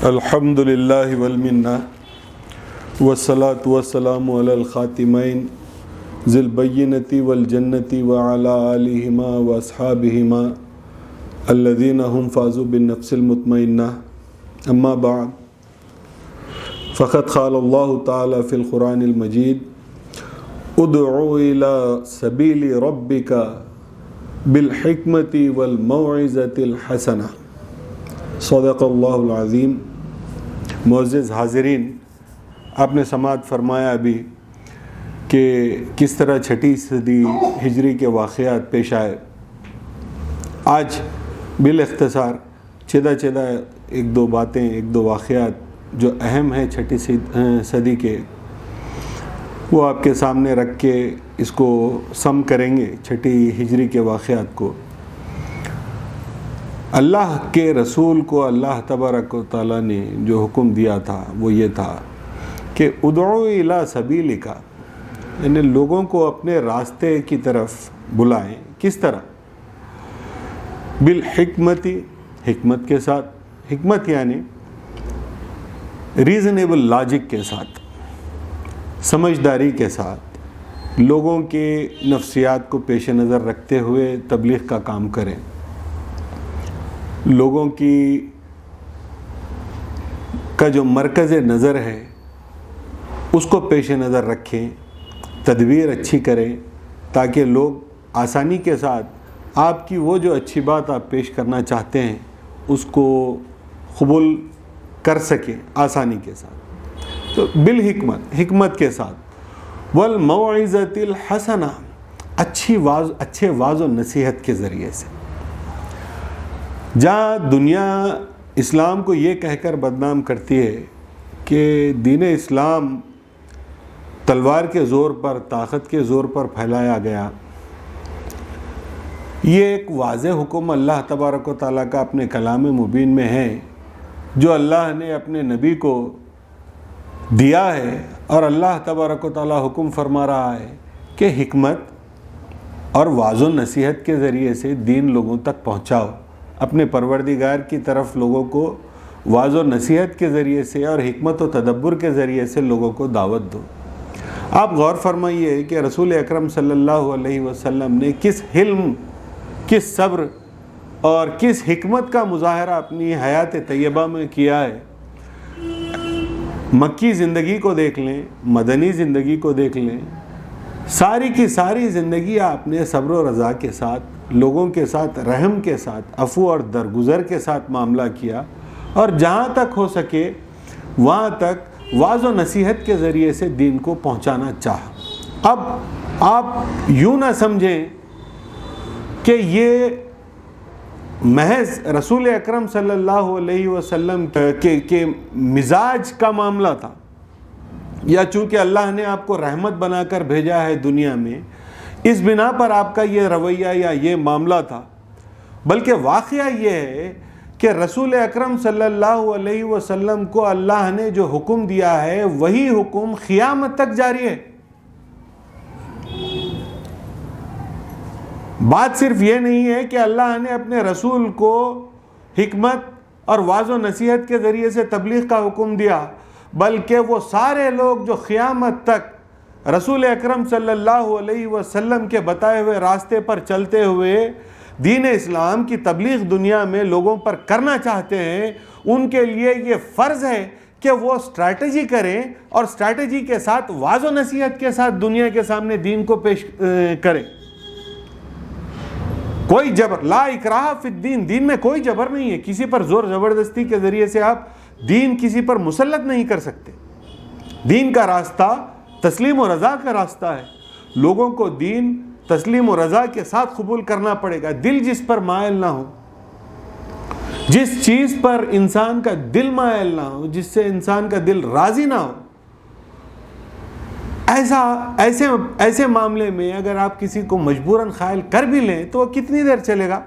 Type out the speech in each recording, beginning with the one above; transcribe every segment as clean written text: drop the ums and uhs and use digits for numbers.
الحمد للہ والمنہ والصلاة والسلام علی الخاتمین ذی البینۃ والجنۃ وعلی آلہما واصحابہما الذین هم فازوا بالنفس المطمئنہ اما بعد فقد قال اللہ تعالی فی القرآن المجید ادع الی سبیل ربک بالحکمۃ والموعظۃ الحسنہ۔ صدق اللہ العظیم۔ معزز حاضرین، آپ نے سماعت فرمایا ابھی کہ کس طرح چھٹی صدی ہجری کے واقعات پیش آئے۔ آج بالاختصار چیدہ ایک دو باتیں، ایک دو واقعات جو اہم ہیں چھٹی صدی کے، وہ آپ کے سامنے رکھ کے اس کو سم کریں گے، چھٹی ہجری کے واقعات کو۔ اللہ کے رسول کو اللہ تبارک و تعالیٰ نے جو حکم دیا تھا وہ یہ تھا کہ ادعو الی سبیلک، یعنی لوگوں کو اپنے راستے کی طرف بلائیں۔ کس طرح؟ بالحکمت، حکمت کے ساتھ۔ حکمت یعنی ریزنیبل لاجک کے ساتھ، سمجھداری کے ساتھ، لوگوں کے نفسیات کو پیش نظر رکھتے ہوئے تبلیغ کا کام کریں، لوگوں کا جو مرکز نظر ہے اس کو پیش نظر رکھیں، تدبیر اچھی کریں تاکہ لوگ آسانی کے ساتھ آپ کی وہ جو اچھی بات آپ پیش کرنا چاہتے ہیں اس کو قبول کر سکیں آسانی کے ساتھ۔ تو بالحکمت، حکمت کے ساتھ، والموعظۃ الحسنہ، اچھے واعظ و نصیحت کے ذریعے سے۔ جہاں دنیا اسلام کو یہ کہہ کر بدنام کرتی ہے کہ دین اسلام تلوار کے زور پر، طاقت کے زور پر پھیلایا گیا، یہ ایک واضح حکم اللہ تبارک و تعالیٰ کا اپنے کلام مبین میں ہے جو اللہ نے اپنے نبی کو دیا ہے، اور اللہ تبارک و تعالیٰ حکم فرما رہا ہے کہ حکمت اور واعظ و نصیحت کے ذریعے سے دین لوگوں تک پہنچاؤ، اپنے پروردگار کی طرف لوگوں کو واعظ و نصیحت کے ذریعے سے اور حکمت و تدبر کے ذریعے سے لوگوں کو دعوت دو۔ آپ غور فرمائیے کہ رسول اکرم صلی اللہ علیہ وسلم نے کس حلم، کس صبر اور کس حکمت کا مظاہرہ اپنی حیات طیبہ میں کیا ہے۔ مکی زندگی کو دیکھ لیں، مدنی زندگی کو دیکھ لیں، ساری کی ساری زندگی آپ نے صبر و رضا کے ساتھ، لوگوں کے ساتھ رحم کے ساتھ، عفو اور درگزر کے ساتھ معاملہ کیا، اور جہاں تک ہو سکے وہاں تک واعظ و نصیحت کے ذریعے سے دین کو پہنچانا چاہا۔ اب آپ یوں نہ سمجھیں کہ یہ محض رسول اکرم صلی اللہ علیہ وسلم کے مزاج کا معاملہ تھا، یا چونکہ اللہ نے آپ کو رحمت بنا کر بھیجا ہے دنیا میں اس بنا پر آپ کا یہ رویہ یا یہ معاملہ تھا، بلکہ واقعہ یہ ہے کہ رسول اکرم صلی اللہ علیہ وسلم کو اللہ نے جو حکم دیا ہے وہی حکم قیامت تک جاری ہے۔ بات صرف یہ نہیں ہے کہ اللہ نے اپنے رسول کو حکمت اور واعظ و نصیحت کے ذریعے سے تبلیغ کا حکم دیا، بلکہ وہ سارے لوگ جو قیامت تک رسول اکرم صلی اللہ علیہ وسلم کے بتائے ہوئے راستے پر چلتے ہوئے دین اسلام کی تبلیغ دنیا میں لوگوں پر کرنا چاہتے ہیں، ان کے لیے یہ فرض ہے کہ وہ اسٹریٹجی کریں اور اسٹریٹجی کے ساتھ واعظ و نصیحت کے ساتھ دنیا کے سامنے دین کو پیش کریں۔ کوئی جبر، لا اکراہ فی الدین، دین میں کوئی جبر نہیں ہے، کسی پر زور زبردستی کے ذریعے سے آپ دین کسی پر مسلط نہیں کر سکتے۔ دین کا راستہ تسلیم و رضا کا راستہ ہے، لوگوں کو دین تسلیم و رضا کے ساتھ قبول کرنا پڑے گا۔ دل جس پر مائل نہ ہو، جس چیز پر انسان کا دل مائل نہ ہو، جس سے انسان کا دل راضی نہ ہو، ایسے معاملے میں اگر آپ کسی کو مجبوراً قائل کر بھی لیں تو وہ کتنی دیر چلے گا؟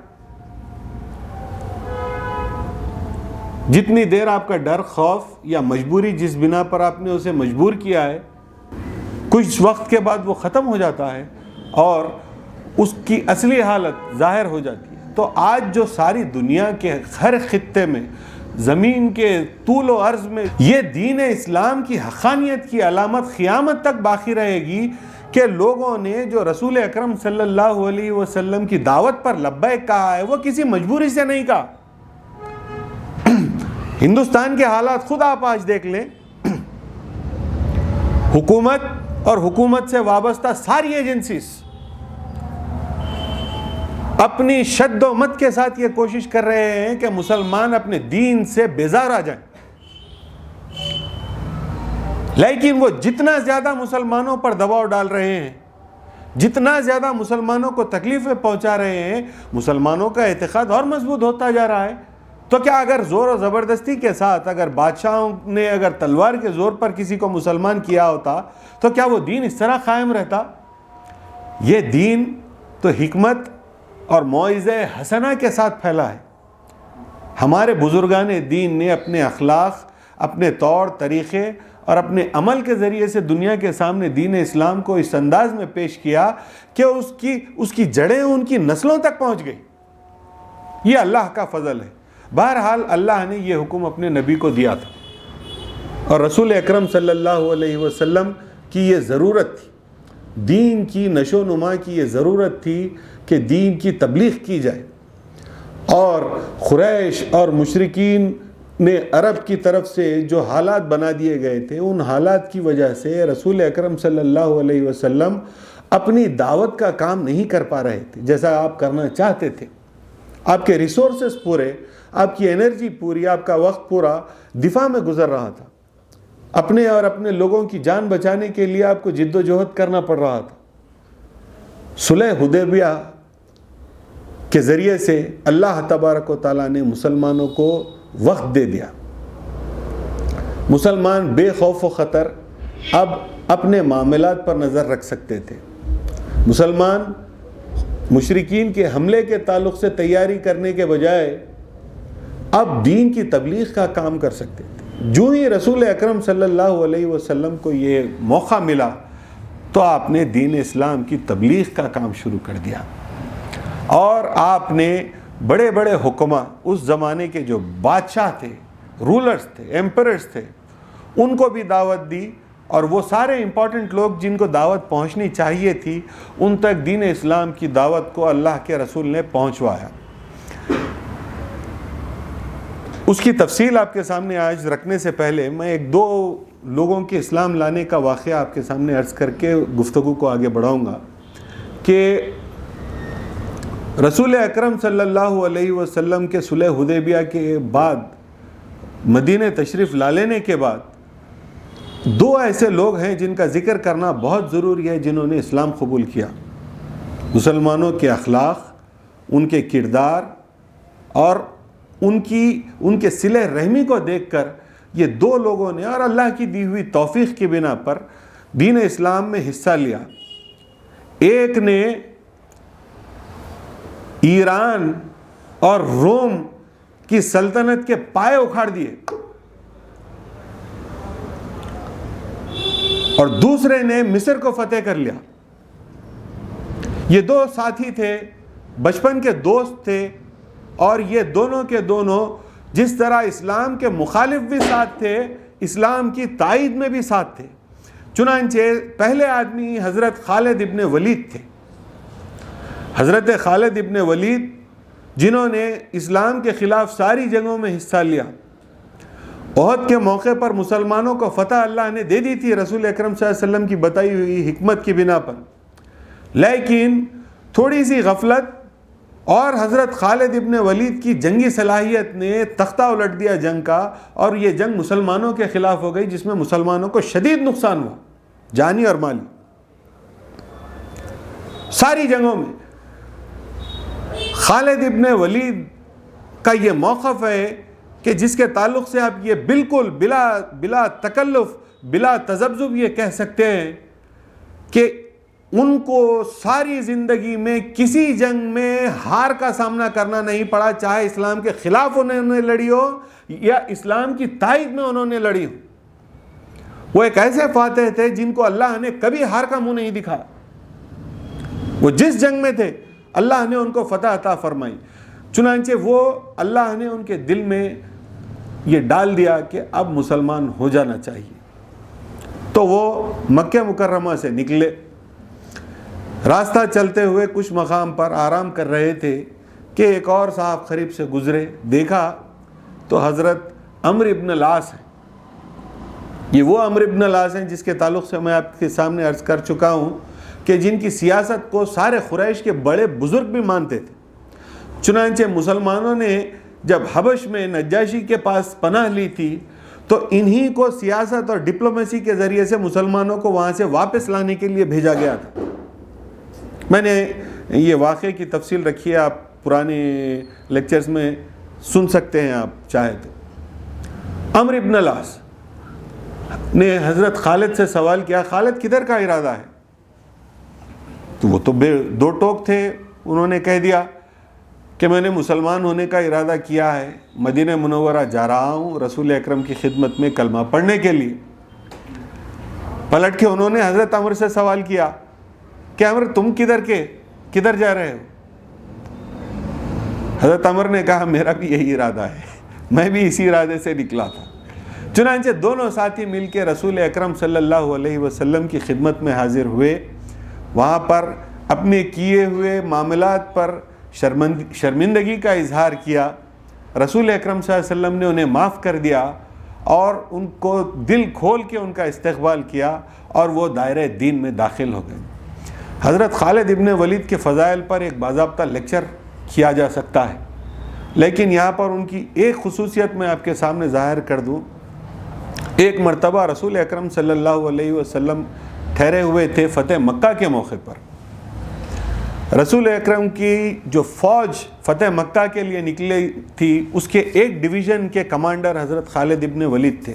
جتنی دیر آپ کا ڈر، خوف یا مجبوری جس بنا پر آپ نے اسے مجبور کیا ہے، کچھ وقت کے بعد وہ ختم ہو جاتا ہے اور اس کی اصلی حالت ظاہر ہو جاتی ہے۔ تو آج جو ساری دنیا کے ہر خطے میں زمین کے طول و عرض میں یہ دین اسلام کی حقانیت کی علامت قیامت تک باقی رہے گی کہ لوگوں نے جو رسول اکرم صلی اللہ علیہ وسلم کی دعوت پر لبیک کہا ہے وہ کسی مجبوری سے نہیں کہا. ہندوستان کے حالات خود آپ آج دیکھ لیں. حکومت اور حکومت سے وابستہ ساری ایجنسیز اپنی شد و مت کے ساتھ یہ کوشش کر رہے ہیں کہ مسلمان اپنے دین سے بیزار آ جائیں، لیکن وہ جتنا زیادہ مسلمانوں پر دباؤ ڈال رہے ہیں، جتنا زیادہ مسلمانوں کو تکلیفیں پہنچا رہے ہیں، مسلمانوں کا اعتقاد اور مضبوط ہوتا جا رہا ہے. تو کیا اگر زور و زبردستی کے ساتھ اگر بادشاہوں نے اگر تلوار کے زور پر کسی کو مسلمان کیا ہوتا تو کیا وہ دین اس طرح قائم رہتا؟ یہ دین تو حکمت اور موعظہ حسنہ کے ساتھ پھیلا ہے. ہمارے بزرگان دین نے اپنے اخلاق، اپنے طور طریقے اور اپنے عمل کے ذریعے سے دنیا کے سامنے دین اسلام کو اس انداز میں پیش کیا کہ اس کی جڑیں ان کی نسلوں تک پہنچ گئی. یہ اللہ کا فضل ہے. بہرحال اللہ نے یہ حکم اپنے نبی کو دیا تھا اور رسول اکرم صلی اللہ علیہ وسلم کی یہ ضرورت تھی، دین کی نشو و نما کی یہ ضرورت تھی کہ دین کی تبلیغ کی جائے. اور قریش اور مشرکین نے عرب کی طرف سے جو حالات بنا دیے گئے تھے، ان حالات کی وجہ سے رسول اکرم صلی اللہ علیہ وسلم اپنی دعوت کا کام نہیں کر پا رہے تھے جیسا آپ کرنا چاہتے تھے. آپ کے ریسورسز پورے، آپ کی انرجی پوری، آپ کا وقت پورا دفاع میں گزر رہا تھا. اپنے اور اپنے لوگوں کی جان بچانے کے لیے آپ کو جد و جہد کرنا پڑ رہا تھا. صلح حدیبیہ کے ذریعے سے اللہ تبارک و تعالیٰ نے مسلمانوں کو وقت دے دیا. مسلمان بے خوف و خطر اب اپنے معاملات پر نظر رکھ سکتے تھے. مسلمان مشرکین کے حملے کے تعلق سے تیاری کرنے کے بجائے اب دین کی تبلیغ کا کام کر سکتے تھے. جو ہی رسول اکرم صلی اللہ علیہ وسلم کو یہ موقع ملا تو آپ نے دین اسلام کی تبلیغ کا کام شروع کر دیا اور آپ نے بڑے بڑے حکماء، اس زمانے کے جو بادشاہ تھے، رولرز تھے، ایمپررز تھے، ان کو بھی دعوت دی اور وہ سارے امپورٹنٹ لوگ جن کو دعوت پہنچنی چاہیے تھی ان تک دین اسلام کی دعوت کو اللہ کے رسول نے پہنچوایا. اس کی تفصیل آپ کے سامنے آج رکھنے سے پہلے میں ایک دو لوگوں کے اسلام لانے کا واقعہ آپ کے سامنے عرض کر کے گفتگو کو آگے بڑھاؤں گا کہ رسول اکرم صلی اللہ علیہ وسلم کے صلح حدیبیہ کے بعد مدینہ تشریف لا لینے کے بعد دو ایسے لوگ ہیں جن کا ذکر کرنا بہت ضروری ہے جنہوں نے اسلام قبول کیا. مسلمانوں کے اخلاق، ان کے کردار اور ان کے صلہ رحمی کو دیکھ کر یہ دو لوگوں نے اور اللہ کی دی ہوئی توفیق کی بنا پر دین اسلام میں حصہ لیا. ایک نے ایران اور روم کی سلطنت کے پائے اکھاڑ دیے اور دوسرے نے مصر کو فتح کر لیا. یہ دو ساتھی تھے، بچپن کے دوست تھے اور یہ دونوں کے دونوں جس طرح اسلام کے مخالف بھی ساتھ تھے، اسلام کی تائید میں بھی ساتھ تھے. چنانچہ پہلے آدمی حضرت خالد ابن ولید تھے. حضرت خالد ابن ولید جنہوں نے اسلام کے خلاف ساری جنگوں میں حصہ لیا. احد کے موقع پر مسلمانوں کو فتح اللہ نے دے دی تھی رسول اکرم صلی اللہ علیہ وسلم کی بتائی ہوئی حکمت کی بنا پر، لیکن تھوڑی سی غفلت اور حضرت خالد ابن ولید کی جنگی صلاحیت نے تختہ الٹ دیا جنگ کا اور یہ جنگ مسلمانوں کے خلاف ہو گئی جس میں مسلمانوں کو شدید نقصان ہوا، جانی اور مالی. ساری جنگوں میں خالد ابن ولید کا یہ موقف ہے کہ جس کے تعلق سے آپ یہ بالکل بلا تکلف، بلا تذبذب یہ کہہ سکتے ہیں کہ ان کو ساری زندگی میں کسی جنگ میں ہار کا سامنا کرنا نہیں پڑا، چاہے اسلام کے خلاف انہوں نے لڑی ہو یا اسلام کی تائید میں انہوں نے لڑی ہو. وہ ایک ایسے فاتح تھے جن کو اللہ نے کبھی ہار کا منہ نہیں دکھایا. وہ جس جنگ میں تھے اللہ نے ان کو فتح عطا فرمائی. چنانچہ وہ اللہ نے ان کے دل میں یہ ڈال دیا کہ اب مسلمان ہو جانا چاہیے. تو وہ مکہ مکرمہ سے نکلے. راستہ چلتے ہوئے کچھ مقام پر آرام کر رہے تھے کہ ایک اور صاحب قریب سے گزرے. دیکھا تو حضرت عمرو ابن العاص ہیں. یہ وہ عمرو ابن العاص ہیں جس کے تعلق سے میں آپ کے سامنے عرض کر چکا ہوں کہ جن کی سیاست کو سارے قریش کے بڑے بزرگ بھی مانتے تھے. چنانچہ مسلمانوں نے جب حبش میں نجاشی کے پاس پناہ لی تھی تو انہی کو سیاست اور ڈپلومیسی کے ذریعے سے مسلمانوں کو وہاں سے واپس لانے کے لیے بھیجا گیا تھا. میں نے یہ واقعے کی تفصیل رکھی ہے, آپ پرانے لیکچرز میں سن سکتے ہیں آپ چاہے تو. عمرو ابن العاص نے حضرت خالد سے سوال کیا, خالد کدھر کا ارادہ ہے؟ تو وہ تو دو ٹوک تھے. انہوں نے کہہ دیا کہ میں نے مسلمان ہونے کا ارادہ کیا ہے, مدینہ منورہ جا رہا ہوں رسول اکرم کی خدمت میں کلمہ پڑھنے کے لیے. پلٹ کے انہوں نے حضرت عمر سے سوال کیا کہ عمر تم کدھر جا رہے ہو؟ حضرت عمر نے کہا میرا بھی یہی ارادہ ہے, میں بھی اسی ارادے سے نکلا تھا. چنانچہ دونوں ساتھی مل کے رسول اکرم صلی اللہ علیہ وسلم کی خدمت میں حاضر ہوئے. وہاں پر اپنے کیے ہوئے معاملات پر شرمندگی کا اظہار کیا. رسول اکرم صلی اللہ علیہ وسلم نے انہیں معاف کر دیا اور ان کو دل کھول کے ان کا استقبال کیا اور وہ دائرہ دین میں داخل ہو گئے. حضرت خالد ابن ولید کے فضائل پر ایک باضابطہ لیکچر کیا جا سکتا ہے, لیکن یہاں پر ان کی ایک خصوصیت میں آپ کے سامنے ظاہر کر دوں. ایک مرتبہ رسول اکرم صلی اللہ علیہ وسلم ٹھہرے ہوئے تھے فتح مکہ کے موقع پر. رسول اکرم کی جو فوج فتح مکہ کے لیے نکلی تھی اس کے ایک ڈویژن کے کمانڈر حضرت خالد ابن ولید تھے.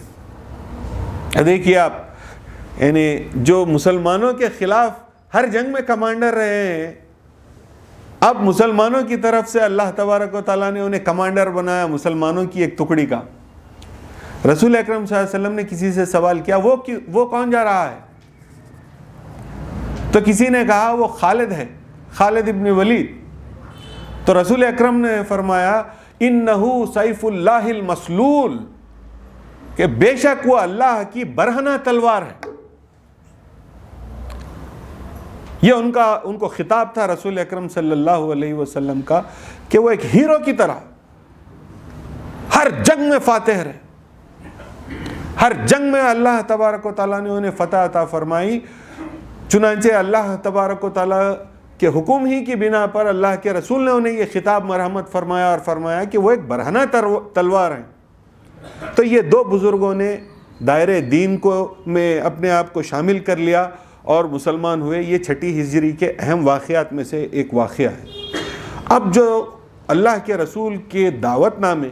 دیکھیے آپ, یعنی جو مسلمانوں کے خلاف ہر جنگ میں کمانڈر رہے ہیں, اب مسلمانوں کی طرف سے اللہ تبارک و تعالیٰ نے انہیں کمانڈر بنایا مسلمانوں کی ایک ٹکڑی کا. رسول اکرم صلی اللہ علیہ وسلم نے کسی سے سوال کیا وہ کون جا رہا ہے؟ تو کسی نے کہا وہ خالد ہے, خالد ابن ولید. تو رسول اکرم نے فرمایا انہو سیف اللہ المسلول, کہ بے شک وہ اللہ کی برہنہ تلوار ہے. یہ ان کو خطاب تھا رسول اکرم صلی اللہ علیہ وسلم کا کہ وہ ایک ہیرو کی طرح ہر جنگ میں فاتح رہے. ہر جنگ میں اللہ تبارک و تعالیٰ نے انہیں فتح عطا فرمائی. چنانچہ اللہ تبارک و تعالیٰ کے حکم ہی کی بنا پر اللہ کے رسول نے انہیں یہ خطاب مرحمت فرمایا اور فرمایا کہ وہ ایک برہنہ تلوار ہیں. تو یہ دو بزرگوں نے دائرہ دین میں اپنے آپ کو شامل کر لیا اور مسلمان ہوئے. یہ 6 ہجری کے اہم واقعات میں سے ایک واقعہ ہے. اب جو اللہ کے رسول کے دعوت نامے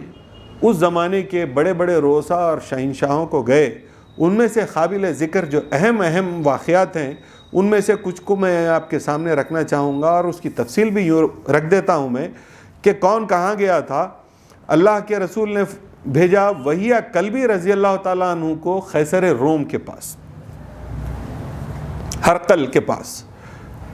اس زمانے کے بڑے بڑے رؤساء اور شہنشاہوں کو گئے, ان میں سے قابل ذکر جو اہم واقعات ہیں ان میں سے کچھ کو میں آپ کے سامنے رکھنا چاہوں گا, اور اس کی تفصیل بھی یوں رکھ دیتا ہوں میں کہ کون کہاں گیا تھا. اللہ کے رسول نے بھیجا وحیہ کلبی رضی اللہ تعالیٰ عنہ کو قیصر روم کے پاس, ہرقل کے پاس.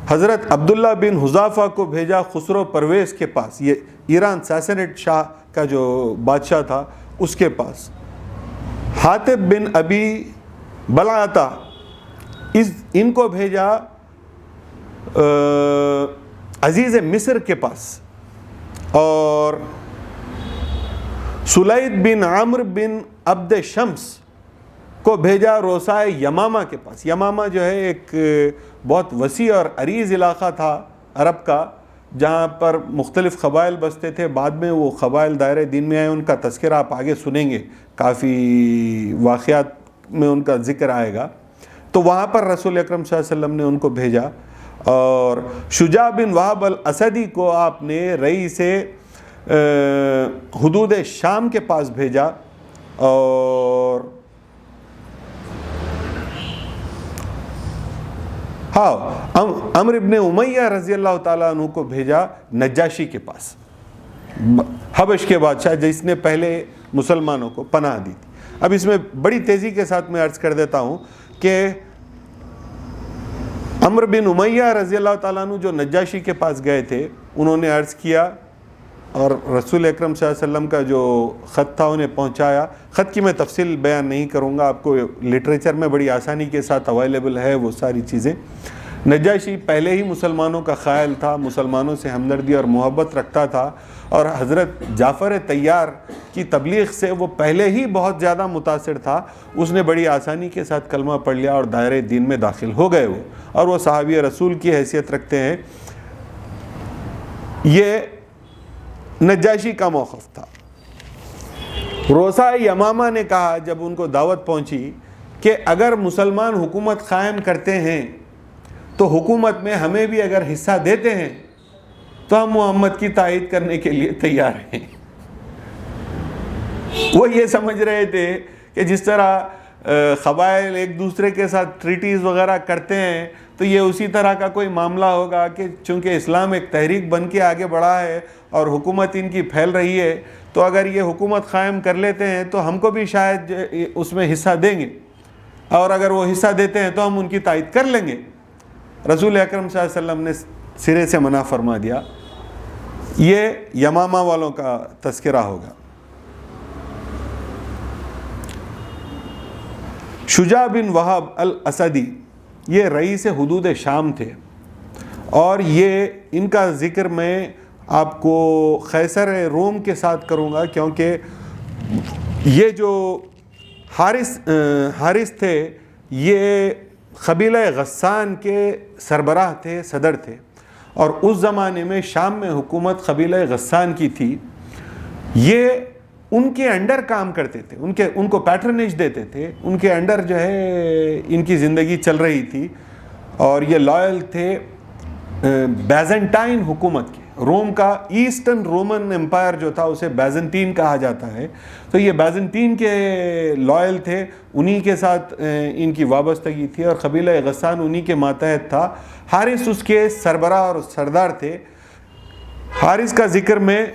حضرت عبداللہ بن حذافہ کو بھیجا خسرو پرویز کے پاس, یہ ایران ساسنیٹ شاہ کا جو بادشاہ تھا اس کے پاس. حاتب بن ابی بلعتہ ان کو بھیجا عزیز مصر کے پاس, اور سلید بن عمرو بن عبد شمس کو بھیجا روسائے یمامہ کے پاس. یمامہ جو ہے ایک بہت وسیع اور عریض علاقہ تھا عرب کا, جہاں پر مختلف قبائل بستے تھے. بعد میں وہ قبائل دائرہ دین میں آئے, ان کا تذکرہ آپ آگے سنیں گے, کافی واقعات میں ان کا ذکر آئے گا. تو وہاں پر رسول اکرم صلی اللہ علیہ وسلم نے ان کو بھیجا, اور شجاع بن وہب الاسدی کو آپ نے رئیس حدود شام کے پاس بھیجا, اور عمرو ابن امیہ رضی اللہ تعالیٰ عنہ کو بھیجا نجاشی کے پاس, حبش کے بادشاہ جس نے پہلے مسلمانوں کو پناہ دی تھی. اب اس میں بڑی تیزی کے ساتھ میں عرض کر دیتا ہوں کہ عمرو بن امیہ رضی اللہ تعالیٰ عنہ جو نجاشی کے پاس گئے تھے, انہوں نے عرض کیا اور رسول اکرم صلی اللہ علیہ وسلم کا جو خط تھا انہیں پہنچایا. خط کی میں تفصیل بیان نہیں کروں گا, آپ کو لٹریچر میں بڑی آسانی کے ساتھ اویلیبل ہے وہ ساری چیزیں. نجاشی پہلے ہی مسلمانوں کا خائل تھا, مسلمانوں سے ہمدردی اور محبت رکھتا تھا, اور حضرت جعفر طیار کی تبلیغ سے وہ پہلے ہی بہت زیادہ متاثر تھا. اس نے بڑی آسانی کے ساتھ کلمہ پڑھ لیا اور دائرۂ دین میں داخل ہو گئے وہ, اور وہ صحابی رسول کی حیثیت رکھتے ہیں. یہ نجاشی کا موقف تھا. روسا یمامہ نے کہا جب ان کو دعوت پہنچی کہ اگر مسلمان حکومت قائم کرتے ہیں تو حکومت میں ہمیں بھی اگر حصہ دیتے ہیں تو ہم محمد کی تائید کرنے کے لیے تیار ہیں. وہ یہ سمجھ رہے تھے کہ جس طرح قبائل ایک دوسرے کے ساتھ ٹریٹیز وغیرہ کرتے ہیں تو یہ اسی طرح کا کوئی معاملہ ہوگا کہ چونکہ اسلام ایک تحریک بن کے آگے بڑھا ہے اور حکومت ان کی پھیل رہی ہے, تو اگر یہ حکومت قائم کر لیتے ہیں تو ہم کو بھی شاید اس میں حصہ دیں گے, اور اگر وہ حصہ دیتے ہیں تو ہم ان کی تائید کر لیں گے. رسول اکرم صلی اللہ علیہ وسلم نے سرے سے منع فرما دیا. یہ یمامہ والوں کا تذکرہ ہوگا. شجاع بن وہب الاسدی یہ رئیس حدود شام تھے, اور یہ ان کا ذکر میں آپ کو قیصر روم کے ساتھ کروں گا, کیونکہ یہ جو حارث تھے یہ قبیلہ غسان کے سربراہ تھے, صدر تھے, اور اس زمانے میں شام میں حکومت قبیلہ غسان کی تھی. یہ ان کے انڈر کام کرتے تھے, ان کو پیٹرنیج دیتے تھے, ان کے انڈر جو ہے ان کی زندگی چل رہی تھی, اور یہ لائل تھے بیزنٹائن حکومت کے. روم کا ایسٹرن رومن امپائر جو تھا اسے بیزنٹین کہا جاتا ہے, تو یہ بیزنٹین کے لائل تھے, انہی کے ساتھ ان کی وابستگی تھی, اور قبیلہ غسان انہی کے ماتحت تھا. حارث اس کے سربراہ اور سردار تھے. حارث کا ذکر میں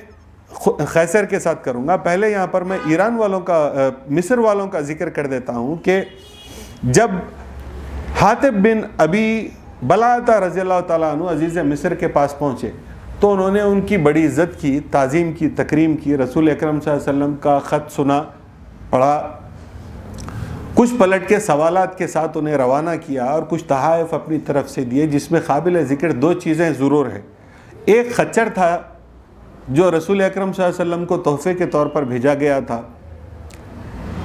قیصر کے ساتھ کروں گا. پہلے یہاں پر میں ایران والوں کا, مصر والوں کا ذکر کر دیتا ہوں کہ جب حاتب بن ابی بلعتہ رضی اللہ تعالیٰ عنہ عزیز مصر کے پاس پہنچے تو انہوں نے ان کی بڑی عزت کی, تعظیم کی, تکریم کی. رسول اکرم صلی اللہ علیہ وسلم کا خط سنا, پڑھا, کچھ پلٹ کے سوالات کے ساتھ انہیں روانہ کیا, اور کچھ تحائف اپنی طرف سے دیے, جس میں قابل ذکر دو چیزیں ضرور ہیں. ایک خچر تھا جو رسول اکرم صلی اللہ علیہ وسلم کو تحفے کے طور پر بھیجا گیا تھا,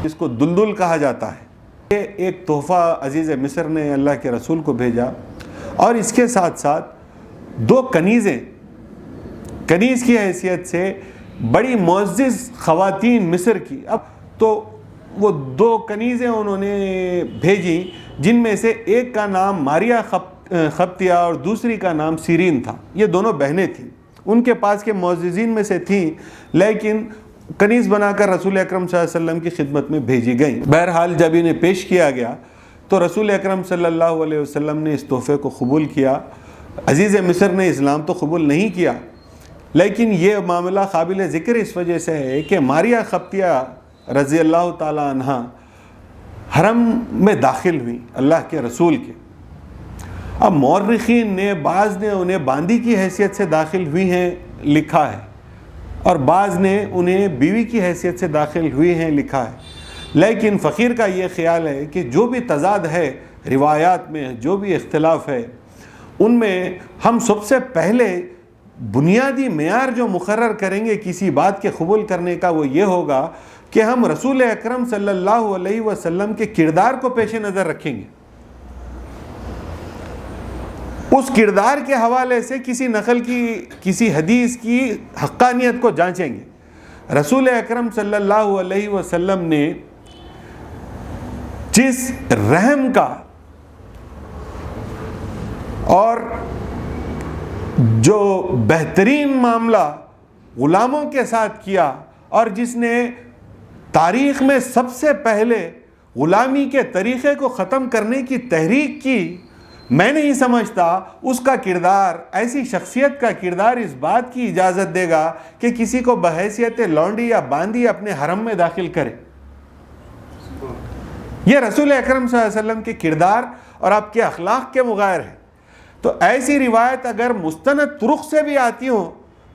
جس کو دلدل کہا جاتا ہے. یہ ایک تحفہ عزیز مصر نے اللہ کے رسول کو بھیجا, اور اس کے ساتھ ساتھ دو کنیزیں, کنیز کی حیثیت سے بڑی معزز خواتین مصر کی. اب تو وہ دو کنیزیں انہوں نے بھیجی, جن میں سے ایک کا نام ماریا خبتیہ اور دوسری کا نام سیرین تھا. یہ دونوں بہنیں تھیں, ان کے پاس کے معززین میں سے تھیں, لیکن کنیز بنا کر رسول اکرم صلی اللہ علیہ وسلم کی خدمت میں بھیجی گئیں. بہرحال جب انہیں پیش کیا گیا تو رسول اکرم صلی اللہ علیہ وسلم نے اس تحفے کو قبول کیا. عزیز مصر نے اسلام تو قبول نہیں کیا, لیکن یہ معاملہ قابل ذکر اس وجہ سے ہے کہ ماریا خبتیہ رضی اللہ تعالی عنہ حرم میں داخل ہوئی اللہ کے رسول کے. اب مورخین نے, بعض نے انہیں باندی کی حیثیت سے داخل ہوئی ہیں لکھا ہے, اور بعض نے انہیں بیوی کی حیثیت سے داخل ہوئی ہیں لکھا ہے. لیکن فقیر کا یہ خیال ہے کہ جو بھی تضاد ہے روایات میں, جو بھی اختلاف ہے, ان میں ہم سب سے پہلے بنیادی معیار جو مقرر کریں گے کسی بات کے قبول کرنے کا, وہ یہ ہوگا کہ ہم رسول اکرم صلی اللہ علیہ وسلم کے کردار کو پیش نظر رکھیں گے. اس کردار کے حوالے سے کسی نقل کی, کسی حدیث کی حقانیت کو جانچیں گے. رسول اکرم صلی اللہ علیہ وسلم نے جس رحم کا اور جو بہترین معاملہ غلاموں کے ساتھ کیا, اور جس نے تاریخ میں سب سے پہلے غلامی کے طریقے کو ختم کرنے کی تحریک کی, میں نہیں سمجھتا اس کا کردار, ایسی شخصیت کا کردار اس بات کی اجازت دے گا کہ کسی کو بحیثیت لونڈی یا باندی اپنے حرم میں داخل کرے. یہ رسول اکرم صلی اللہ علیہ وسلم کے کردار اور آپ کے اخلاق کے مغائر ہے. تو ایسی روایت اگر مستند طرق سے بھی آتی ہوں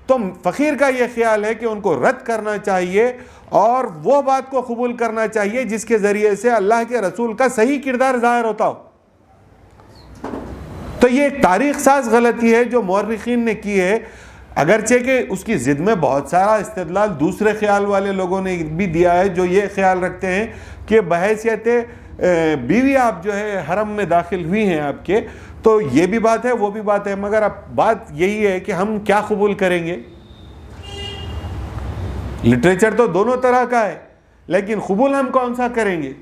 تو فقیر کا یہ خیال ہے کہ ان کو رد کرنا چاہیے اور وہ بات کو قبول کرنا چاہیے جس کے ذریعے سے اللہ کے رسول کا صحیح کردار ظاہر ہوتا ہو۔ تو یہ ایک تاریخ ساز غلطی ہے جو مورخین نے کی ہے، اگرچہ کہ اس کی ضد میں بہت سارا استدلال دوسرے خیال والے لوگوں نے بھی دیا ہے جو یہ خیال رکھتے ہیں کہ بحیثیت بیوی آپ جو ہے حرم میں داخل ہوئی ہیں آپ کے، تو یہ بھی بات ہے وہ بھی بات ہے، مگر اب بات یہی ہے کہ ہم کیا قبول کریں گے۔ لٹریچر تو دونوں طرح کا ہے، لیکن قبول ہم کون سا کریں گے؟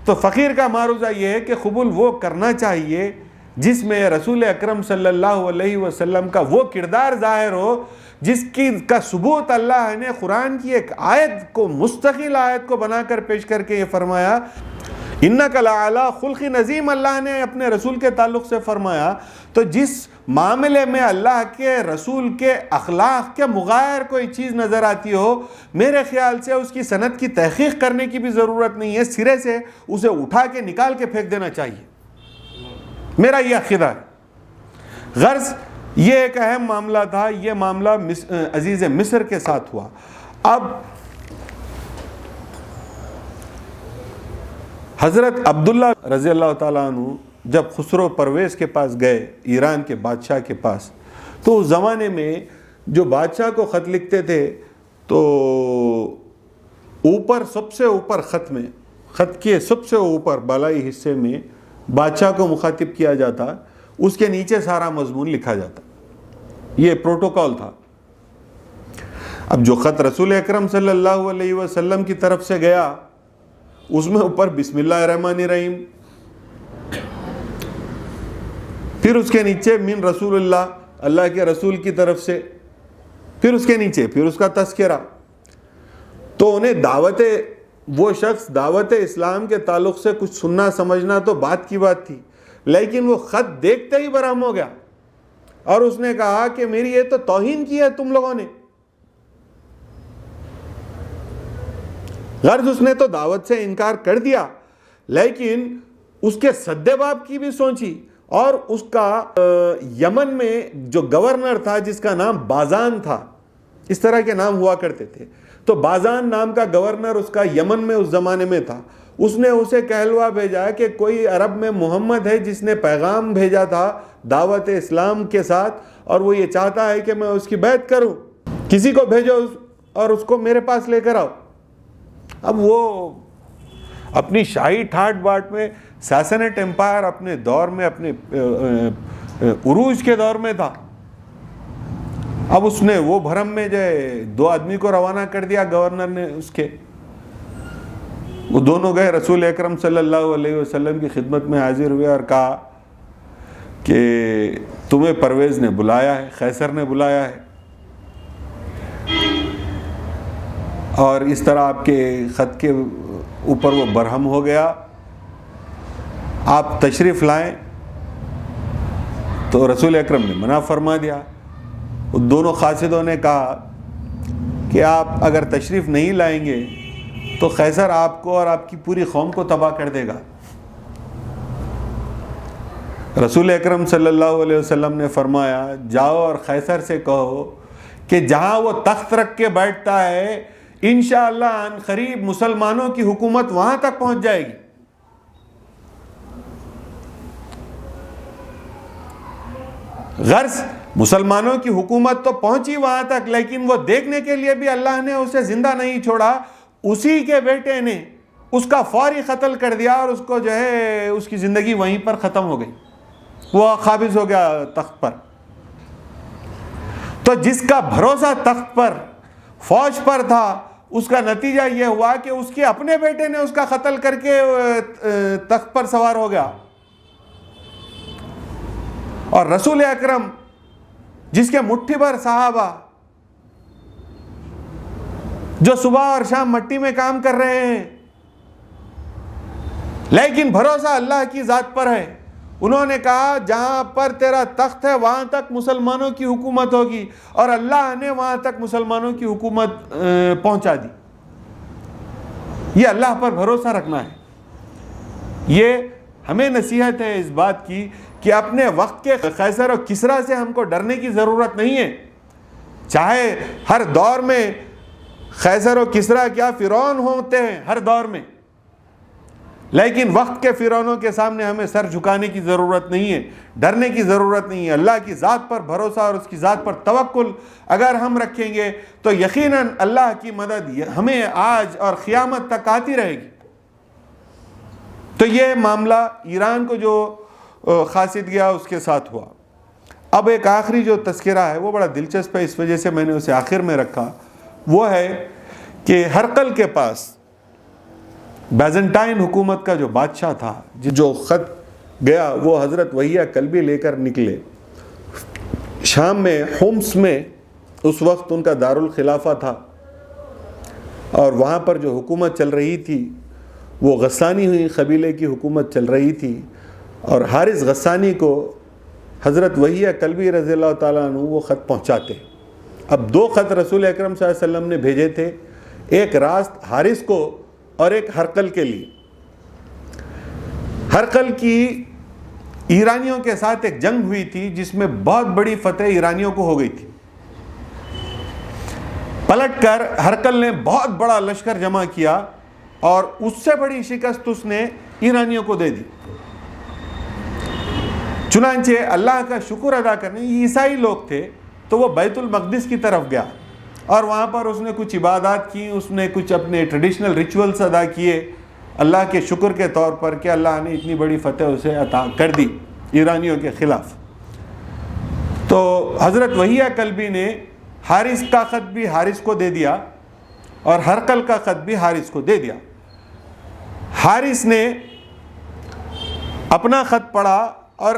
تو فقیر کا معروضہ یہ ہے کہ قبول وہ کرنا چاہیے جس میں رسول اکرم صلی اللہ علیہ وسلم کا وہ کردار ظاہر ہو جس کا ثبوت اللہ نے قرآن کی ایک آیت کو، مستقل آیت کو بنا کر پیش کر کے یہ فرمایا، اِنَّكَ لَعَلَىٰ خُلْقٍ عَظِيمٍ، اللہ نے اپنے رسول کے تعلق سے فرمایا۔ تو جس معاملے میں اللہ کے رسول کے اخلاق کے مغایر کوئی چیز نظر آتی ہو، میرے خیال سے اس کی سند کی تحقیق کرنے کی بھی ضرورت نہیں ہے، سرے سے اسے اٹھا کے نکال کے پھینک دینا چاہیے، میرا یہ عقیدہ ہے۔ غرض یہ ایک اہم معاملہ تھا، یہ معاملہ عزیز مصر کے ساتھ ہوا۔ اب حضرت عبداللہ رضی اللہ تعالیٰ عنہ جب خسرو پرویز کے پاس گئے، ایران کے بادشاہ کے پاس، تو اس زمانے میں جو بادشاہ کو خط لکھتے تھے تو اوپر سب سے اوپر خط میں، خط کے سب سے اوپر بالائی حصے میں بادشاہ کو مخاطب کیا جاتا، اس کے نیچے سارا مضمون لکھا جاتا، یہ پروٹوکول تھا۔ اب جو خط رسول اکرم صلی اللہ علیہ وسلم کی طرف سے گیا اس میں اوپر بسم اللہ الرحمن الرحیم، پھر اس کے نیچے من رسول اللہ، اللہ کے رسول کی طرف سے، پھر اس کے نیچے پھر اس کا تذکرہ۔ تو انہیں وہ شخص دعوت اسلام کے تعلق سے کچھ سننا سمجھنا تو بات کی بات تھی، لیکن وہ خط دیکھتے ہی برہم ہو گیا اور اس نے کہا کہ میری یہ تو توہین کی ہے تم لوگوں نے۔ غرض اس نے تو دعوت سے انکار کر دیا، لیکن اس کے سدے باب کی بھی سوچی، اور اس کا یمن میں جو گورنر تھا جس کا نام بازان تھا، اس طرح کے نام ہوا کرتے تھے، تو بازان نام کا گورنر اس کا یمن میں اس زمانے میں تھا، اس نے اسے کہلوا بھیجا کہ کوئی عرب میں محمد ہے جس نے پیغام بھیجا تھا دعوت اسلام کے ساتھ، اور وہ یہ چاہتا ہے کہ میں اس کی بیعت کروں، کسی کو بھیجو اور اس کو میرے پاس لے کر آؤ۔ اب وہ اپنی شاہی ٹھاٹ باٹ میں، ساسنٹ امپائر اپنے دور میں، اپنے عروج کے دور میں تھا، اب اس نے وہ بھرم میں جو 2 آدمی کو روانہ کر دیا گورنر نے اس کے، وہ دونوں گئے رسول اکرم صلی اللہ علیہ وسلم کی خدمت میں حاضر ہوئے اور کہا کہ تمہیں پرویز نے بلایا ہے، قیصر نے بلایا ہے، اور اس طرح آپ کے خط کے اوپر وہ برہم ہو گیا، آپ تشریف لائیں۔ تو رسول اکرم نے منع فرما دیا۔ دونوں قاصدوں نے کہا کہ آپ اگر تشریف نہیں لائیں گے تو قیصر آپ کو اور آپ کی پوری قوم کو تباہ کر دے گا۔ رسول اکرم صلی اللہ علیہ وسلم نے فرمایا جاؤ اور قیصر سے کہو کہ جہاں وہ تخت رکھ کے بیٹھتا ہے انشاءاللہ عن قریب مسلمانوں کی حکومت وہاں تک پہنچ جائے گی۔ غرض مسلمانوں کی حکومت تو پہنچی وہاں تک، لیکن وہ دیکھنے کے لیے بھی اللہ نے اسے زندہ نہیں چھوڑا، اسی کے بیٹے نے اس کا فوری قتل کر دیا اور اس کو جو ہے اس کی زندگی وہیں پر ختم ہو گئی، وہ قابض ہو گیا تخت پر۔ تو جس کا بھروسہ تخت پر، فوج پر تھا، اس کا نتیجہ یہ ہوا کہ اس کے اپنے بیٹے نے اس کا قتل کر کے تخت پر سوار ہو گیا۔ اور رسول اکرم جس کے مٹھی بھر صحابہ جو صبح اور شام مٹی میں کام کر رہے ہیں لیکن بھروسہ اللہ کی ذات پر ہے، انہوں نے کہا جہاں پر تیرا تخت ہے وہاں تک مسلمانوں کی حکومت ہوگی، اور اللہ نے وہاں تک مسلمانوں کی حکومت پہنچا دی۔ یہ اللہ پر بھروسہ رکھنا ہے۔ یہ ہمیں نصیحت ہے اس بات کی کہ اپنے وقت کے قیصر اور کسریٰ سے ہم کو ڈرنے کی ضرورت نہیں ہے، چاہے ہر دور میں قیصر و کسریٰ کیا فرعون ہوتے ہیں ہر دور میں، لیکن وقت کے فرعونوں کے سامنے ہمیں سر جھکانے کی ضرورت نہیں ہے، ڈرنے کی ضرورت نہیں ہے۔ اللہ کی ذات پر بھروسہ اور اس کی ذات پر توکل اگر ہم رکھیں گے تو یقیناً اللہ کی مدد ہمیں آج اور قیامت تک آتی رہے گی۔ تو یہ معاملہ ایران کو جو خاصیت گیا اس کے ساتھ ہوا۔ اب ایک آخری جو تذکرہ ہے وہ بڑا دلچسپ ہے، اس وجہ سے میں نے اسے آخر میں رکھا، وہ ہے کہ ہرقل کے پاس بیزنٹائن حکومت کا جو بادشاہ تھا، جو خط گیا وہ حضرت وحیہ کلبی لے کر نکلے شام میں، حمص میں اس وقت ان کا دارالخلافہ تھا، اور وہاں پر جو حکومت چل رہی تھی وہ غسانی ہوئی قبیلے کی حکومت چل رہی تھی، اور حارث غسانی کو حضرت وحیہ کلبی رضی اللہ تعالیٰ عنہ وہ خط پہنچاتے۔ اب دو خط رسول اکرم صلی اللہ علیہ وسلم نے بھیجے تھے، ایک راست حارث کو اور ایک ہرقل کے لیے۔ ہرقل کی ایرانیوں کے ساتھ ایک جنگ ہوئی تھی جس میں بہت بڑی فتح ایرانیوں کو ہو گئی تھی۔ پلٹ کر ہرقل نے بہت بڑا لشکر جمع کیا اور اس سے بڑی شکست اس نے ایرانیوں کو دے دی۔ چنانچہ اللہ کا شکر ادا کرنے، یہ عیسائی لوگ تھے تو وہ بیت المقدس کی طرف گیا اور وہاں پر اس نے کچھ عبادات کی، اس نے کچھ اپنے ٹریڈیشنل ریچولز ادا کیے اللہ کے شکر کے طور پر کہ اللہ نے اتنی بڑی فتح اسے عطا کر دی ایرانیوں کے خلاف۔ تو حضرت وحیہ کلبی نے حارث کا خط بھی حارث کو دے دیا اور ہرقل کا خط بھی حارث کو دے دیا۔ حارث نے اپنا خط پڑھا اور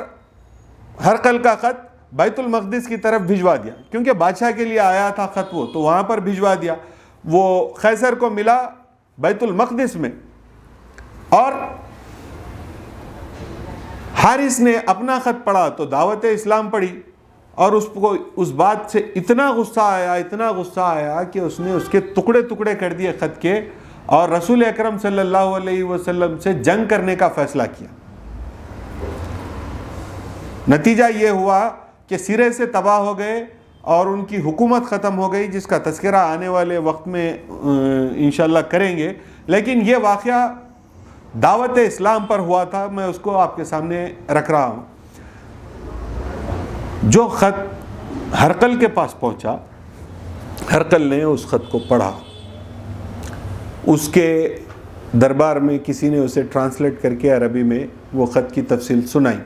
ہرقل کا خط بیت المقدس کی طرف بھجوا دیا، کیونکہ بادشاہ کے لیے آیا تھا خط وہ، تو وہاں پر بھجوا دیا۔ وہ قیصر کو ملا بیت المقدس میں، اور حارث نے اپنا خط پڑھا تو دعوت اسلام پڑھی، اور اس کو اس بات سے اتنا غصہ آیا کہ اس نے اس کے ٹکڑے ٹکڑے کر دیے خط کے، اور رسول اکرم صلی اللہ علیہ وسلم سے جنگ کرنے کا فیصلہ کیا۔ نتیجہ یہ ہوا کہ سرے سے تباہ ہو گئے اور ان کی حکومت ختم ہو گئی، جس کا تذکرہ آنے والے وقت میں انشاءاللہ کریں گے۔ لیکن یہ واقعہ دعوت اسلام پر ہوا تھا، میں اس کو آپ کے سامنے رکھ رہا ہوں۔ جو خط ہرقل کے پاس پہنچا، ہرقل نے اس خط کو پڑھا، اس کے دربار میں کسی نے اسے ٹرانسلیٹ کر کے عربی میں وہ خط کی تفصیل سنائی۔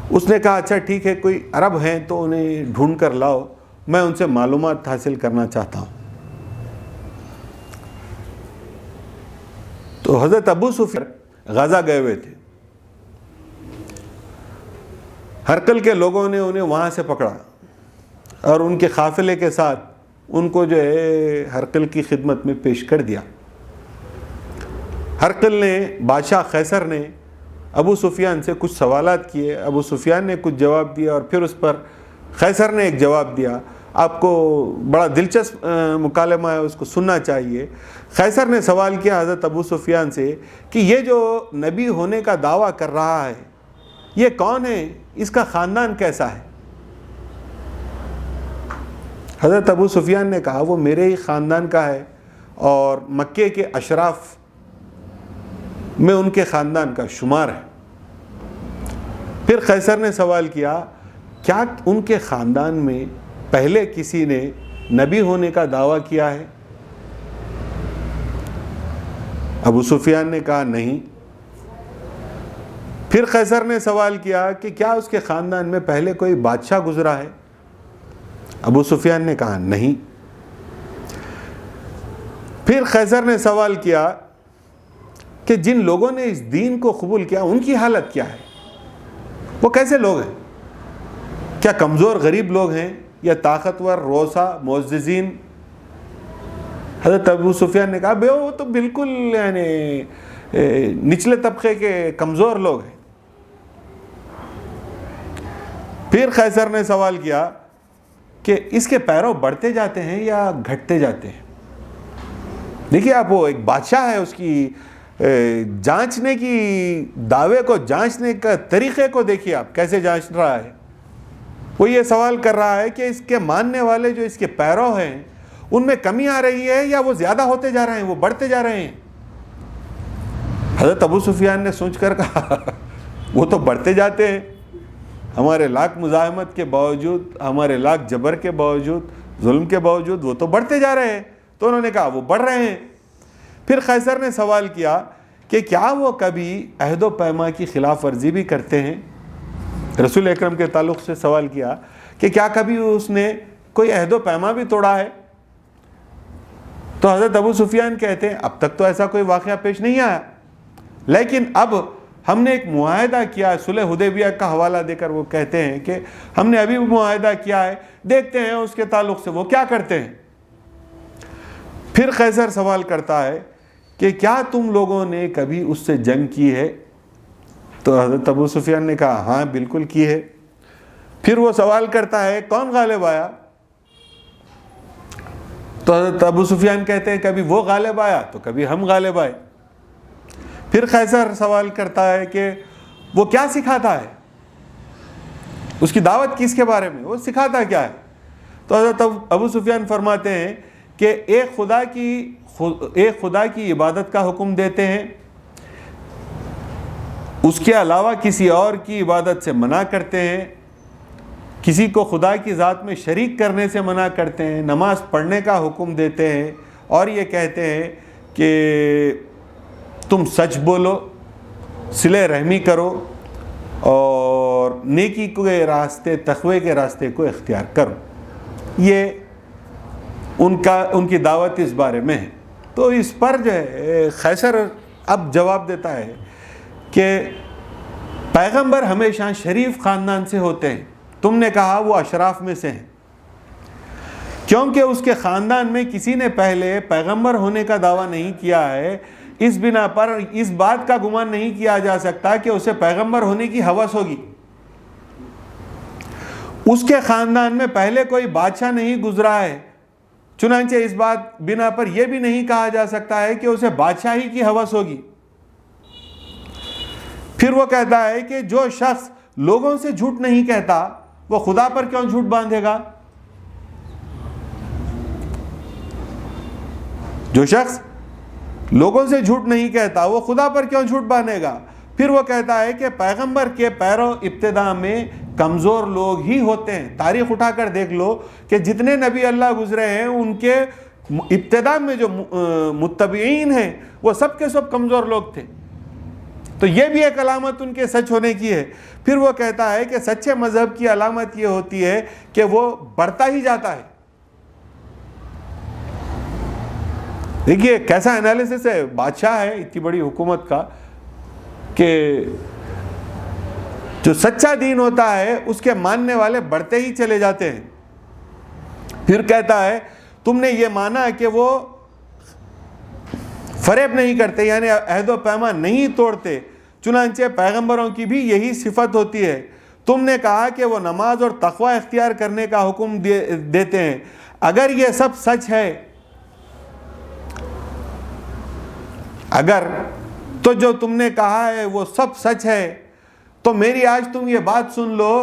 اس نے کہا اچھا ٹھیک ہے، کوئی عرب ہیں تو انہیں ڈھونڈ کر لاؤ، میں ان سے معلومات حاصل کرنا چاہتا ہوں۔ تو حضرت ابو سفیان غزہ گئے ہوئے تھے، ہرقل کے لوگوں نے انہیں وہاں سے پکڑا اور ان کے قافلے کے ساتھ ان کو جو ہے ہرقل کی خدمت میں پیش کر دیا۔ ہرقل نے، بادشاہ قیصر نے ابو سفیان سے کچھ سوالات کیے، ابو سفیان نے کچھ جواب دیا، اور پھر اس پر قیصر نے ایک جواب دیا۔ آپ کو بڑا دلچسپ مکالمہ ہے، اس کو سننا چاہیے۔ قیصر نے سوال کیا حضرت ابو سفیان سے کہ یہ جو نبی ہونے کا دعویٰ کر رہا ہے یہ کون ہے، اس کا خاندان کیسا ہے؟ حضرت ابو سفیان نے کہا وہ میرے ہی خاندان کا ہے، اور مکے کے اشراف میں ان کے خاندان کا شمار ہے۔ پھر قیصر نے سوال کیا کیا ان کے خاندان میں پہلے کسی نے نبی ہونے کا دعویٰ کیا ہے؟ ابو سفیان نے کہا نہیں۔ پھر قیصر نے سوال کیا کہ کیا اس کے خاندان میں پہلے کوئی بادشاہ گزرا ہے؟ ابو سفیان نے کہا نہیں۔ پھر قیصر نے سوال کیا کہ جن لوگوں نے اس دین کو قبول کیا ان کی حالت کیا ہے، وہ کیسے لوگ ہیں؟ کیا کمزور غریب لوگ ہیں یا طاقتور روسا معززین؟ حضرت ابو سفیان نے کہا بے وہ تو بالکل یعنی نچلے طبقے کے کمزور لوگ ہیں۔ پھر قیصر نے سوال کیا کہ اس کے پیرو بڑھتے جاتے ہیں یا گھٹتے جاتے ہیں؟ دیکھیے آپ، وہ ایک بادشاہ ہے، اس کی جانچنے کی، دعوے کو جانچنے کا طریقے کو دیکھیے آپ کیسے جانچ رہا ہے۔ وہ یہ سوال کر رہا ہے کہ اس کے ماننے والے جو اس کے پیرو ہیں ان میں کمی آ رہی ہے یا وہ زیادہ ہوتے جا رہے ہیں، وہ بڑھتے جا رہے ہیں؟ حضرت ابو سفیان نے سوچ کر کہا وہ تو بڑھتے جاتے ہیں، ہمارے لاکھ مزاحمت کے باوجود، ہمارے لاکھ جبر کے باوجود، ظلم کے باوجود وہ تو بڑھتے جا رہے ہیں۔ تو انہوں نے کہا وہ بڑھ رہے ہیں۔ پھر قیصر نے سوال کیا کہ کیا وہ کبھی عہد و پیما کی خلاف ورزی بھی کرتے ہیں؟ رسول اکرم کے تعلق سے سوال کیا کہ کیا کبھی اس نے کوئی عہد و پیما بھی توڑا ہے؟ تو حضرت ابو سفیان کہتے ہیں اب تک تو ایسا کوئی واقعہ پیش نہیں آیا، لیکن اب ہم نے ایک معاہدہ کیا ہے۔ صلح حدیبیہ کا حوالہ دے کر وہ کہتے ہیں کہ ہم نے ابھی معاہدہ کیا ہے، دیکھتے ہیں اس کے تعلق سے وہ کیا کرتے ہیں۔ پھر قیصر سوال کرتا ہے کہ کیا تم لوگوں نے کبھی اس سے جنگ کی ہے؟ تو حضرت ابو سفیان نے کہا ہاں بالکل کی ہے۔ پھر وہ سوال کرتا ہے کون غالب آیا؟ تو حضرت ابو سفیان کہتے ہیں کبھی وہ غالب آیا تو کبھی ہم غالب آئے۔ پھر قیصر سوال کرتا ہے کہ وہ کیا سکھاتا ہے، اس کی دعوت کس کے بارے میں، وہ سکھاتا کیا ہے؟ تو حضرت ابو سفیان فرماتے ہیں کہ ایک خدا کی عبادت کا حکم دیتے ہیں، اس کے علاوہ کسی اور کی عبادت سے منع کرتے ہیں، کسی کو خدا کی ذات میں شریک کرنے سے منع کرتے ہیں، نماز پڑھنے کا حکم دیتے ہیں، اور یہ کہتے ہیں کہ تم سچ بولو، صلہ رحمی کرو اور نیکی کے راستے، تقوی کے راستے کو اختیار کرو۔ یہ ان کی دعوت اس بارے میں ہے۔ تو اس پر جو ہے قیصر اب جواب دیتا ہے کہ پیغمبر ہمیشہ شریف خاندان سے ہوتے ہیں، تم نے کہا وہ اشراف میں سے ہیں، کیونکہ اس کے خاندان میں کسی نے پہلے پیغمبر ہونے کا دعویٰ نہیں کیا ہے، اس بنا پر اس بات کا گمان نہیں کیا جا سکتا کہ اسے پیغمبر ہونے کی ہوس ہوگی۔ اس کے خاندان میں پہلے کوئی بادشاہ نہیں گزرا ہے، چنانچہ اس بات بنا پر یہ بھی نہیں کہا جا سکتا ہے کہ اسے بادشاہی کی ہوس ہوگی۔ پھر وہ کہتا ہے کہ جو شخص لوگوں سے جھوٹ نہیں کہتا وہ خدا پر کیوں جھوٹ باندھے گا؟ جو شخص لوگوں سے جھوٹ نہیں کہتا وہ خدا پر کیوں جھوٹ باندھے گا؟ پھر وہ کہتا ہے کہ پیغمبر کے پیرو ابتدا میں کمزور لوگ ہی ہوتے ہیں۔ تاریخ اٹھا کر دیکھ لو کہ جتنے نبی اللہ گزرے ہیں ان کے ابتدا میں جو متبعین ہیں وہ سب کے سب کمزور لوگ تھے۔ تو یہ بھی ایک علامت ان کے سچ ہونے کی ہے۔ پھر وہ کہتا ہے کہ سچے مذہب کی علامت یہ ہوتی ہے کہ وہ بڑھتا ہی جاتا ہے۔ دیکھیے کیسا انالیسس ہے، بادشاہ ہے اتنی بڑی حکومت کا، کہ جو سچا دین ہوتا ہے اس کے ماننے والے بڑھتے ہی چلے جاتے ہیں۔ پھر کہتا ہے تم نے یہ مانا کہ وہ فریب نہیں کرتے، یعنی عہد و پیمان نہیں توڑتے، چنانچہ پیغمبروں کی بھی یہی صفت ہوتی ہے۔ تم نے کہا کہ وہ نماز اور تقوی اختیار کرنے کا حکم دیتے ہیں۔ اگر یہ سب سچ ہے، اگر تو جو تم نے کہا ہے وہ سب سچ ہے، تو میری آج تم یہ بات سن لو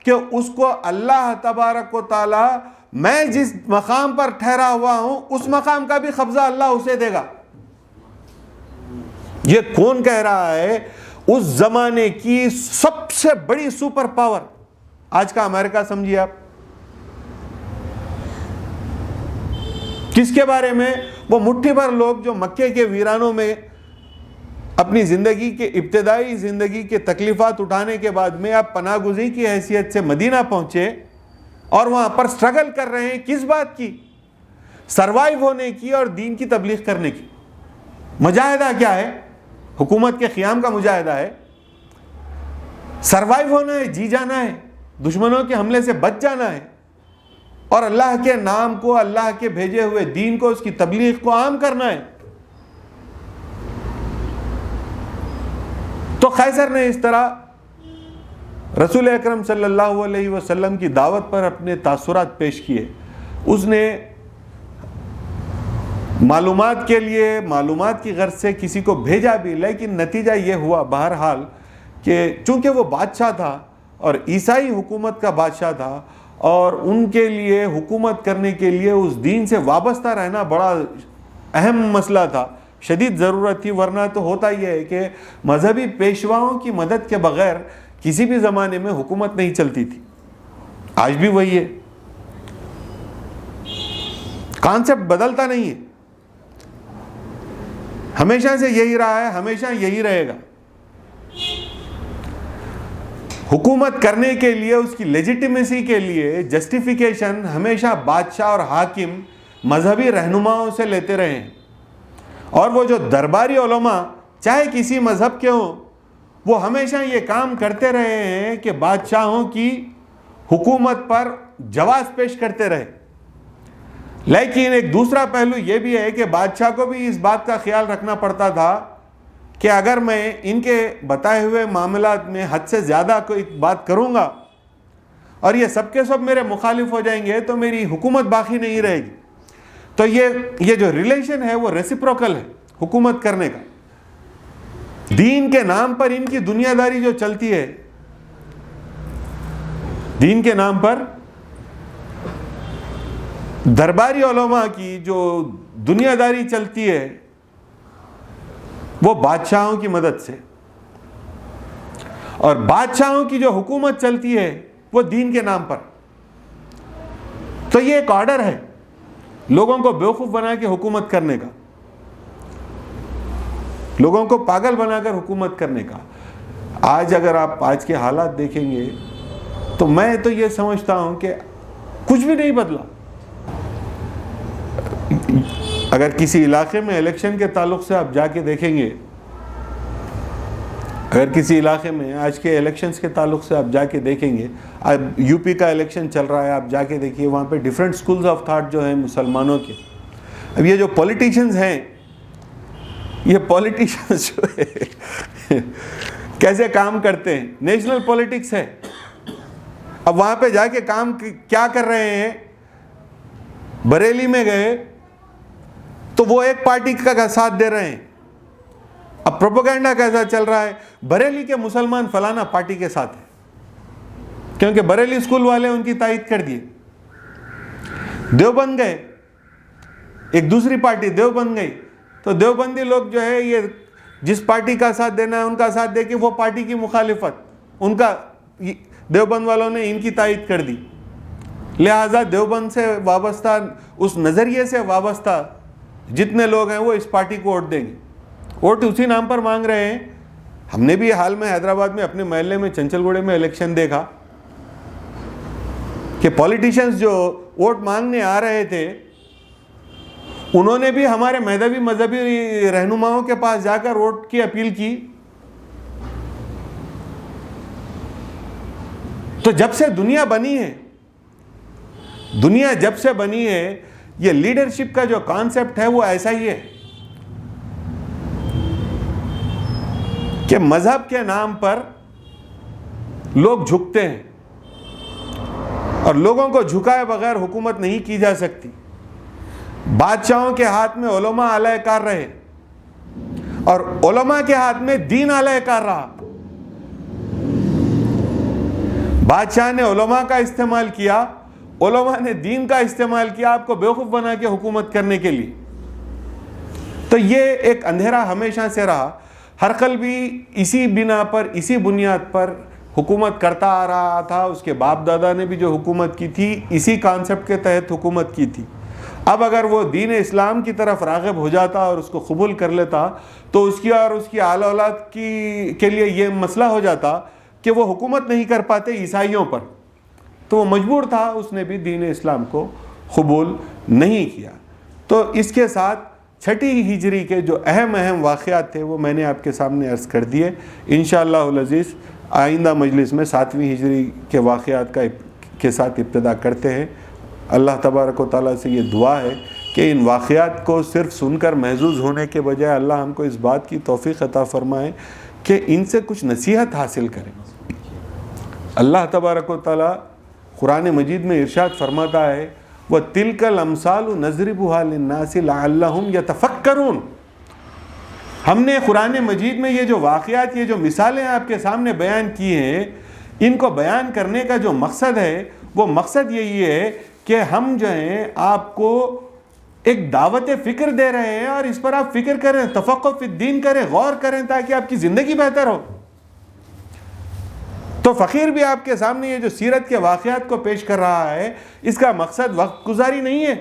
کہ اس کو اللہ تبارک و تعالی میں جس مقام پر ٹھہرا ہوا ہوں اس مقام کا بھی قبضہ اللہ اسے دے گا۔ یہ کون کہہ رہا ہے؟ اس زمانے کی سب سے بڑی سپر پاور، آج کا امریکہ سمجھیے آپ۔ کس کے بارے میں؟ وہ مٹھی بھر لوگ جو مکے کے ویرانوں میں اپنی زندگی کے ابتدائی زندگی کے تکلیفات اٹھانے کے بعد میں اب پناہ گزین کی حیثیت سے مدینہ پہنچے اور وہاں پر سٹرگل کر رہے ہیں۔ کس بات کی؟ سروائیو ہونے کی اور دین کی تبلیغ کرنے کی۔ مجاہدہ کیا ہے؟ حکومت کے قیام کا مجاہدہ ہے۔ سروائیو ہونا ہے، جی جانا ہے، دشمنوں کے حملے سے بچ جانا ہے، اور اللہ کے نام کو، اللہ کے بھیجے ہوئے دین کو، اس کی تبلیغ کو عام کرنا ہے۔ تو قیصر نے اس طرح رسول اکرم صلی اللہ علیہ وسلم کی دعوت پر اپنے تاثرات پیش کیے۔ اس نے معلومات کے لیے، معلومات کی غرض سے کسی کو بھیجا بھی، لیکن نتیجہ یہ ہوا بہرحال کہ چونکہ وہ بادشاہ تھا اور عیسائی حکومت کا بادشاہ تھا، اور ان کے لیے حکومت کرنے کے لیے اس دین سے وابستہ رہنا بڑا اہم مسئلہ تھا، شدید ضرورت تھی، ورنہ تو ہوتا یہ ہے کہ مذہبی پیشواؤں کی مدد کے بغیر کسی بھی زمانے میں حکومت نہیں چلتی تھی. آج بھی وہی ہے، کانسیپٹ بدلتا نہیں ہے، ہمیشہ سے یہی رہا ہے، ہمیشہ یہی رہے گا. حکومت کرنے کے لیے، اس کی لیجیٹیمیسی کے لیے جسٹیفیکیشن ہمیشہ بادشاہ اور حاکم مذہبی رہنماؤں سے لیتے رہے ہیں. اور وہ جو درباری علماء چاہے کسی مذہب کے ہوں، وہ ہمیشہ یہ کام کرتے رہے ہیں کہ بادشاہوں کی حکومت پر جواز پیش کرتے رہے. لیکن ایک دوسرا پہلو یہ بھی ہے کہ بادشاہ کو بھی اس بات کا خیال رکھنا پڑتا تھا کہ اگر میں ان کے بتائے ہوئے معاملات میں حد سے زیادہ کوئی بات کروں گا اور یہ سب کے سب میرے مخالف ہو جائیں گے تو میری حکومت باقی نہیں رہے گی. تو یہ جو ریلیشن ہے وہ ریسیپروکل ہے حکومت کرنے کا. دین کے نام پر ان کی دنیا داری جو چلتی ہے، دین کے نام پر درباری علماء کی جو دنیا داری چلتی ہے، وہ بادشاہوں کی مدد سے، اور بادشاہوں کی جو حکومت چلتی ہے وہ دین کے نام پر. تو یہ ایک آرڈر ہے لوگوں کو بیوقوف بنا کے حکومت کرنے کا، لوگوں کو پاگل بنا کر حکومت کرنے کا. آج اگر آپ آج کے حالات دیکھیں گے تو میں تو یہ سمجھتا ہوں کہ کچھ بھی نہیں بدلا. اگر کسی علاقے میں الیکشن کے تعلق سے آپ جا کے دیکھیں گے، اگر کسی علاقے میں آج کے الیکشنز کے تعلق سے آپ جا کے دیکھیں گے، اب یو پی کا الیکشن چل رہا ہے، آپ جا کے دیکھیے وہاں پہ ڈیفرنٹ سکولز آف تھاٹ جو ہیں مسلمانوں کے. اب یہ جو پولیٹیشنز ہیں، یہ پولیٹیشنز جو ہے کیسے کام کرتے ہیں، نیشنل پولیٹکس ہے. اب وہاں پہ جا کے کام کیا کر رہے ہیں، بریلی میں گئے تو وہ ایک پارٹی کا ساتھ دے رہے ہیں. اب پروپیگنڈا کیسا چل رہا ہے، بریلی کے مسلمان فلانا پارٹی کے ساتھ ہیں، کیونکہ بریلی اسکول والے ان کی تائید کر دیے. دیوبند گئے، ایک دوسری پارٹی دیوبند گئی، تو دیوبندی لوگ جو ہے یہ جس پارٹی کا ساتھ دینا ہے ان کا ساتھ دے کے وہ پارٹی کی مخالفت، ان کا دیوبند والوں نے ان کی تائید کر دی. لہٰذا دیوبند سے وابستہ، اس نظریے سے وابستہ جتنے لوگ ہیں وہ اس پارٹی کو ووٹ دیں گے. ووٹ اسی نام پر مانگ رہے ہیں. ہم نے بھی حال میں حیدرآباد میں اپنے محلے میں چنچل گوڑے میں الیکشن دیکھا کہ پولیٹیشنز جو ووٹ مانگنے آ رہے تھے انہوں نے بھی ہمارے مذہبی رہنماؤں کے پاس جا کر ووٹ کی اپیل کی. تو جب سے دنیا بنی ہے، دنیا جب سے بنی ہے، یہ لیڈرشپ کا جو کانسیپٹ ہے وہ ایسا ہی ہے کہ مذہب کے نام پر لوگ جھکتے ہیں، اور لوگوں کو جھکائے بغیر حکومت نہیں کی جا سکتی. بادشاہوں کے ہاتھ میں علماء اعلی کار رہے، اور علماء کے ہاتھ میں دین اعلی کار رہا. بادشاہ نے علماء کا استعمال کیا، علماء نے دین کا استعمال کیا آپ کو بیوقوف بنا کے حکومت کرنے کے لیے. تو یہ ایک اندھیرا ہمیشہ سے رہا. ہرقل بھی اسی بنا پر، اسی بنیاد پر حکومت کرتا آ رہا تھا. اس کے باپ دادا نے بھی جو حکومت کی تھی اسی کانسیپٹ کے تحت حکومت کی تھی. اب اگر وہ دین اسلام کی طرف راغب ہو جاتا اور اس کو قبول کر لیتا تو اس کی اور اس کی آل اولاد کے لیے یہ مسئلہ ہو جاتا کہ وہ حکومت نہیں کر پاتے عیسائیوں پر. تو وہ مجبور تھا، اس نے بھی دین اسلام کو قبول نہیں کیا. تو اس کے ساتھ چھٹی ہجری کے جو اہم واقعات تھے وہ میں نے آپ کے سامنے عرض کر دیے. انشاءاللہ العزیز آئندہ مجلس میں 7ویں ہجری کے واقعات کے ساتھ ابتدا کرتے ہیں. اللہ تبارک و تعالیٰ سے یہ دعا ہے کہ ان واقعات کو صرف سن کر محظوظ ہونے کے بجائے اللہ ہم کو اس بات کی توفیق عطا فرمائے کہ ان سے کچھ نصیحت حاصل کریں. اللہ تبارک و تعالیٰ قرآن مجید میں ارشاد فرماتا ہے وَتِلْكَ الْأَمْثَالُ نَضْرِبُهَا لِلنَّاسِ لَعَلَّهُمْ يَتَفَكَّرُونَ. ہم نے قرآن مجید میں یہ جو واقعات، یہ جو مثالیں آپ کے سامنے بیان کی ہیں، ان کو بیان کرنے کا جو مقصد ہے وہ مقصد یہی ہے کہ ہم جو ہیں آپ کو ایک دعوت فکر دے رہے ہیں، اور اس پر آپ فکر کریں، تفقہ فی الدین کریں، غور کریں، تاکہ آپ کی زندگی بہتر ہو۔ تو فقیر بھی آپ کے سامنے یہ جو سیرت کے واقعات کو پیش کر رہا ہے، اس کا مقصد وقت گزاری نہیں ہے،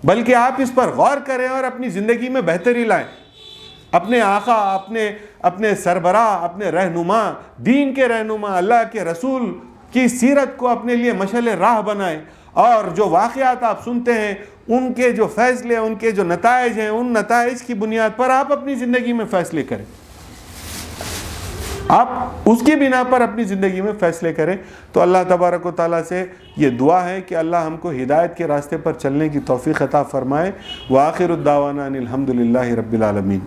بلکہ آپ اس پر غور کریں اور اپنی زندگی میں بہتری لائیں، اپنے آقا، اپنے سربراہ، اپنے رہنما، دین کے رہنما، اللہ کے رسول کی سیرت کو اپنے لیے مشعل راہ بنائیں، اور جو واقعات آپ سنتے ہیں ان کے جو فیصلے، ان کے جو نتائج ہیں، ان نتائج کی بنیاد پر آپ اپنی زندگی میں فیصلے کریں، آپ اس کی بنا پر اپنی زندگی میں فیصلے کریں۔ تو اللہ تبارک و تعالیٰ سے یہ دعا ہے کہ اللہ ہم کو ہدایت کے راستے پر چلنے کی توفیق عطا فرمائے۔ وآخر الدعوانا ان الحمد للہ رب العالمین۔